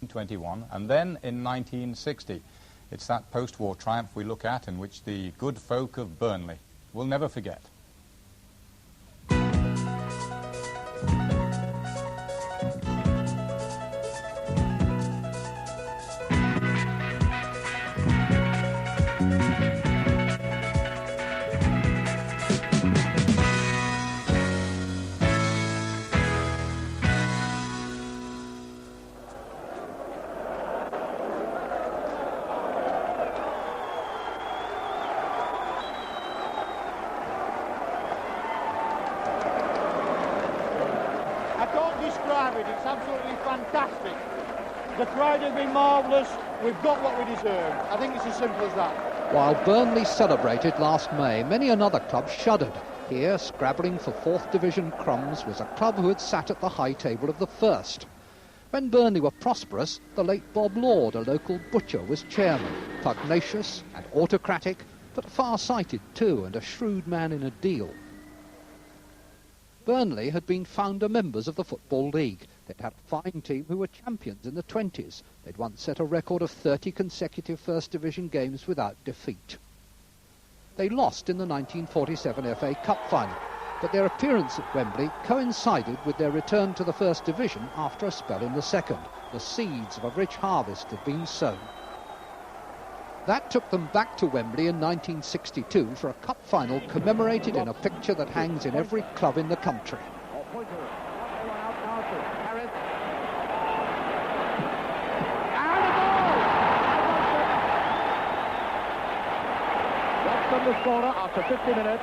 1921, and then in 1960. It's that post-war triumph we look at, in which the good folk of Burnley will never forget. It's absolutely fantastic. The crowd have been marvellous. We've got what we deserve. I think it's as simple as that. While Burnley celebrated last May, many another club shuddered. Here, scrabbling for 4th Division crumbs, was a club who had sat at the high table of the First. When Burnley were prosperous, the late Bob Lord, a local butcher, was chairman, pugnacious and autocratic, but far-sighted too, and a shrewd man in a deal. Burnley had been founder members of the Football League. They'd had a fine team who were champions in the 20s. They'd once set a record of 30 consecutive First Division games without defeat. They lost in the 1947 FA Cup final, but their appearance at Wembley coincided with their return to the First Division after a spell in the Second. The seeds of a rich harvest had been sown. That took them back to Wembley in 1962 for a cup final commemorated in a picture that hangs in every club in the country. After 50 minutes.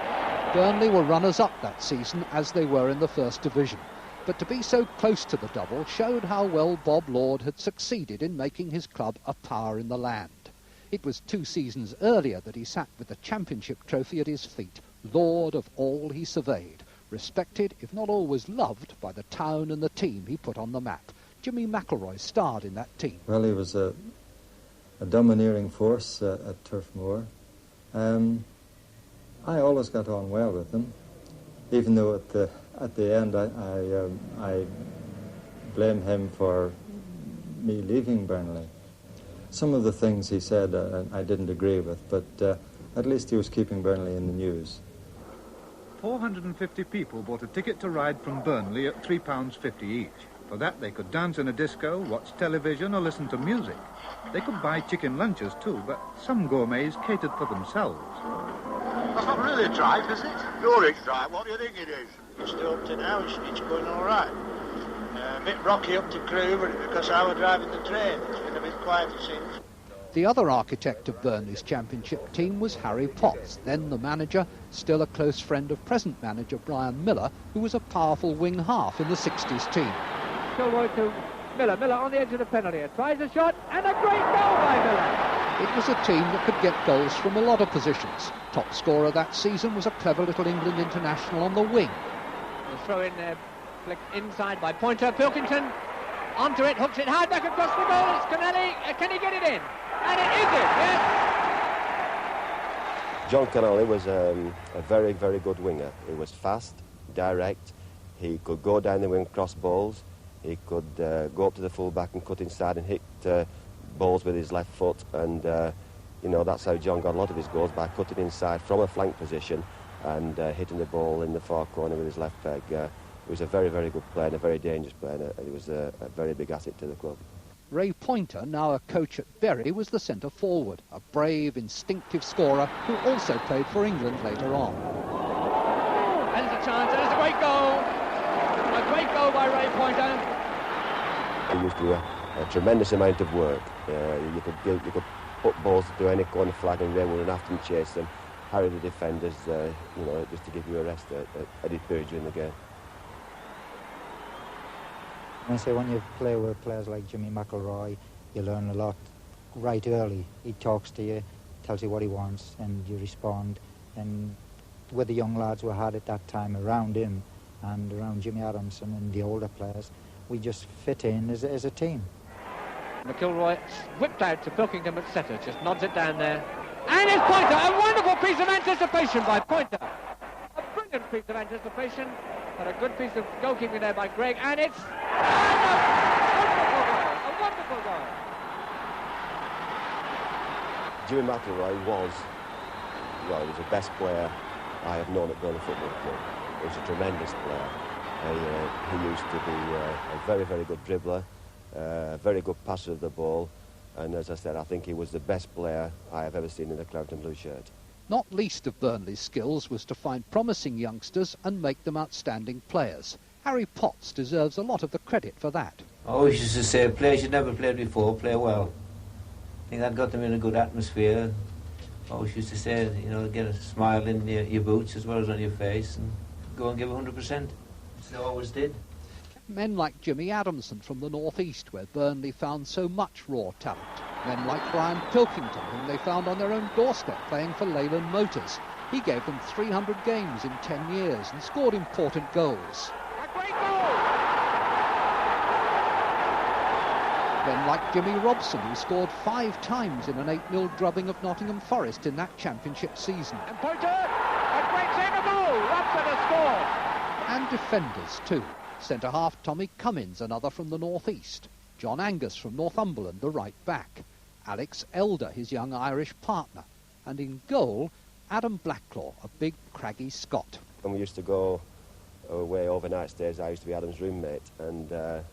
Burnley were runners-up that season, as they were in the First Division. But to be so close to the double showed how well Bob Lord had succeeded in making his club a power in the land. It was 2 seasons earlier that he sat with the championship trophy at his feet, lord of all he surveyed, respected, if not always loved, by the town and the team he put on the map. Jimmy McElroy starred in that team. Well, he was a domineering force at Turf Moor. I always got on well with him, even though at the end I blame him for me leaving Burnley. Some of the things he said I didn't agree with, but at least he was keeping Burnley in the news. 450 people bought a ticket to ride from Burnley at £3.50 each. For that they could dance in a disco, watch television or listen to music. They could buy chicken lunches too, but some gourmets catered for themselves. That's not really a drive, is it? Sure it's drive. What do you think it is? Just up to now, it's going all right. A bit rocky up to Crewe, but because I was driving the train, it's been a bit quieter since. The other architect of Burnley's championship team was Harry Potts, then the manager, still a close friend of present manager Brian Miller, who was a powerful wing half in the 60s team. Kilroy to Miller. Miller on the edge of the penalty area. Tries a shot, and a great goal by Miller. It was a team that could get goals from a lot of positions. Top scorer that season was a clever little England international on the wing. The throw in there, flicked inside by Pointer. Pilkington onto it, hooks it hard back across the goal. It's Connelly. Can he get it in? And it is it, yes. John Connelly was a very, very good winger. He was fast, direct. He could go down the wing, cross balls. He could go up to the full-back and cut inside and hit balls with his left foot. And, you know, that's how John got a lot of his goals, by cutting inside from a flank position and hitting the ball in the far corner with his left leg. He was a very, very good player and a very dangerous player. He was a very big asset to the club. Ray Pointer, now a coach at Bury, was the centre-forward, a brave, instinctive scorer who also played for England later on. And there's a chance, and there's a great goal. A great goal by Ray Pointer. He used to do a tremendous amount of work. You could put balls through any corner flag and Ray would run after and chase them, harry the defenders, you know, just to give you a rest at his period during the game. I say when you play with players like Jimmy McElroy, you learn a lot right early. He talks to you, tells you what he wants, and you respond. And with the young lads we had at that time around him and around Jimmy Adamson and the older players, we just fit in as a team. McIlroy whipped out to Pilkington at centre, just nods it down there. And it's Pointer, a wonderful piece of anticipation by Pointer. A brilliant piece of anticipation, but a good piece of goalkeeping there by Greg, and it's a wonderful goal, a wonderful wonderful goal. Jimmy McIlroy was the best player I have known at Burnley Football Club. He was a tremendous player. He used to be a very, very good dribbler, very good passer of the ball, and as I said, I think he was the best player I have ever seen in a claret and blue shirt. Not least of Burnley's skills was to find promising youngsters and make them outstanding players. Harry Potts deserves a lot of the credit for that. I always used to say, players you never played before, play well. I think that got them in a good atmosphere. I always used to say, you know, get a smile in your boots as well as on your face and go and give 100%. They always did. Men like Jimmy Adamson from the North East, where Burnley found so much raw talent. Men like Brian Pilkington, whom they found on their own doorstep playing for Leyland Motors. He gave them 300 games in 10 years and scored important goals. A great goal! Men like Jimmy Robson, who scored 5 times in an 8-0 drubbing of Nottingham Forest in that championship season. And Pointer, a great save, a goal! Robson has scored! And defenders too. Centre-half Tommy Cummins, another from the North East. John Angus from Northumberland, the right back. Alex Elder, his young Irish partner. And in goal, Adam Blacklaw, a big, craggy Scot. When we used to go away overnight stays, I used to be Adam's roommate, and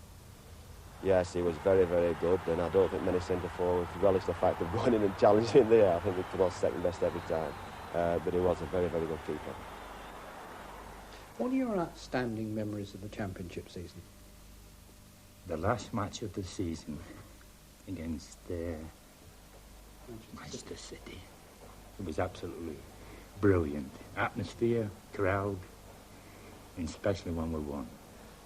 yes, he was very, very good, and I don't think many centre-forwards relish the fact of going in and challenging there. I think he'd come on second best every time, but he was a very, very good keeper. What are your outstanding memories of the championship season? The last match of the season against Manchester City. It was absolutely brilliant. Atmosphere, crowd, and especially when we won.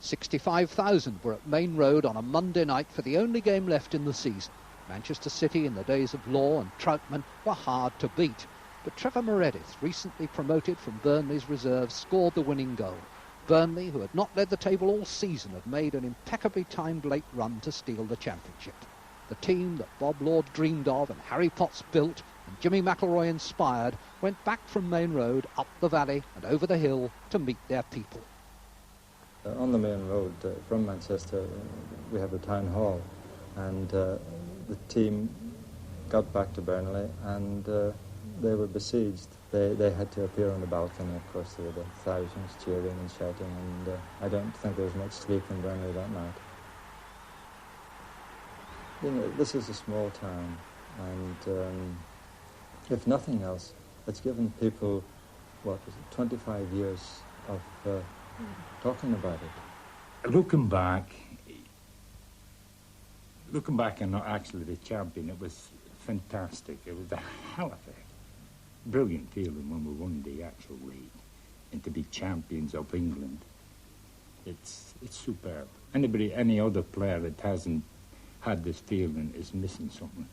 65,000 were at Main Road on a Monday night for the only game left in the season. Manchester City in the days of Law and Troutman were hard to beat. But Trevor Meredith, recently promoted from Burnley's reserves, scored the winning goal. Burnley, who had not led the table all season, had made an impeccably timed late run to steal the championship. The team that Bob Lord dreamed of and Harry Potts built and Jimmy McIlroy inspired went back from Main Road, up the valley and over the hill to meet their people. On the Main Road from Manchester, we have a town hall, and the team got back to Burnley, and they were besieged. They had to appear on the balcony. Of course, there were the thousands cheering and shouting, and I don't think there was much sleep in Burnley that night. You know, this is a small town, and if nothing else, it's given people, 25 years of talking about it. Looking back and not actually the champion, it was fantastic. It was a hell of a brilliant feeling when we won the actual league, and to be champions of England. It's superb. Any other player that hasn't had this feeling is missing something.